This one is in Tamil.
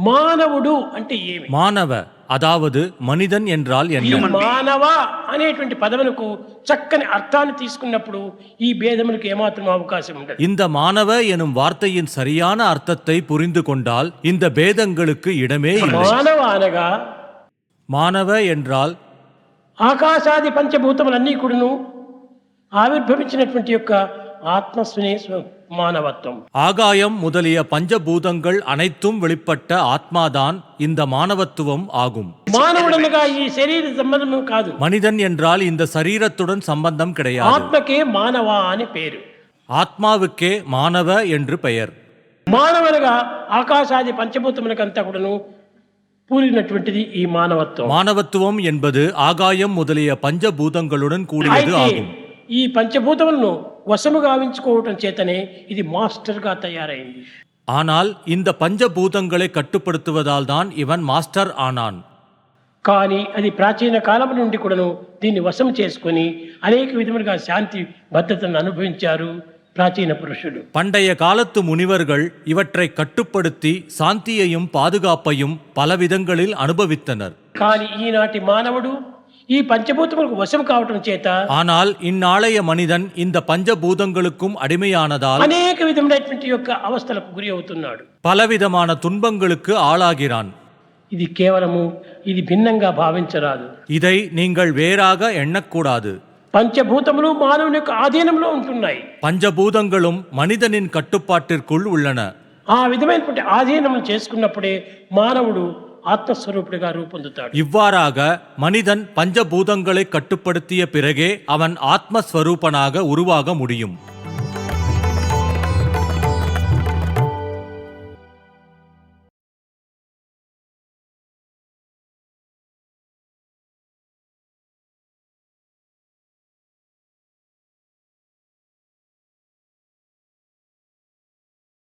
మానవుడు అంటే ఏమి? மானவ அதாவது மனிதன் என்றால் ఈ என்ன? మానవ అనేటువంటి పదమునకు చక్కని అర్థాన్ని తీసుకున్నప్పుడు ఈ భేదములకు ఏమాత్రం అవకాశం ఉండదు. இந்த மானவ எனும் வார்த்தையின் சரியான அர்த்தத்தை புரிந்து கொண்டால் இந்த பேதங்களுக்கு இடமே இல்லை. మానవ అనగా மானவ என்றால் ఆకాశాది పంచభూతములన్నీ కూడాను ఆవిర్భవించినటువంటి యొక్క ఆత్మస్వనే మానవత్వం. ஆகாயம் முதலிய பஞ்சபூதங்கள் அனைத்தும் வெளிப்பட்ட ஆத்மாதான் இந்த மானவத்துவம் ஆகும். మానవుడనగా ఈ శరీర సంబంధం కాదు. மனிதன் என்றால் இந்த சரீரத்துடன் சம்பந்தம் கிடையாது. ఆత్మకే మానవ అని పేరు. ஆத்மாவுக்கே மானவ என்று பெயர். మానవనగా ఆకాశాది పంచభూతములకంతా కూడాను పూరినటువంటిది ఈ మానవత్వం. மானவத்துவம் என்பது ஆகாயம் முதலிய பஞ்சபூதங்களுடன் கூடியது అయితే ஆகும். ఈ పంచభూతములను వశము గావించుకోవటం చేతనే ఇది మాస్టర్ గా తయారైంది. ஆனால் இந்த பஞ்சபூதங்களை கட்டுப்படுத்துவதால் தான் இவன் மாஸ்டர் ஆனான். కానీ అది ప్రాచీన కాలం నుండి కూడాను దీన్ని వశం చేసుకుని అనేక విధములుగా శాంతి భద్రతను అనుభవించారు ప్రాచీన పురుషులు. பண்டைய காலத்து முனிவர்கள் இவற்றை கட்டுப்படுத்தி சாந்தியையும் பாதுகாப்பையும் பல விதங்களில் அனுபவித்தனர். కానీ ఈనాటి మానవుడు ఈ పంచభూతములకు వశం కావటం చేత ஆனால் இந்நாளைய மனிதன் இந்த பஞ்சபூதங்களுக்கும் அடிமையானதால் అనేక విధములైనటువంటి యొక్క అవస్థలకు గురి అవుతున్నాడు. பலவிதமான துன்பங்களுக்கு ஆளாகிறான். ఇది కేవలము ఇది భిన్నంగా భావించరాదు. இதை நீங்கள் வேறாக எண்ணக்கூடாது. పంచభూతములు మానవుని యొక్క ఆధీనంలో ఉంటున్నాయి. பஞ்சபூதங்களும் மனிதனின் கட்டுப்பாட்டிற்குள் உள்ளன. ఆ విధమైనటువంటి ఆధీనం చేసుకున్నప్పుడే మానవుడు ఆత్మస్వరూపుడిగా రూపొందుతాడు. இவ்வாறாக மனிதன் பஞ்சபூதங்களை கட்டுப்படுத்திய பிறகே அவன் ஆத்மஸ்வரூபனாக உருவாக முடியும்.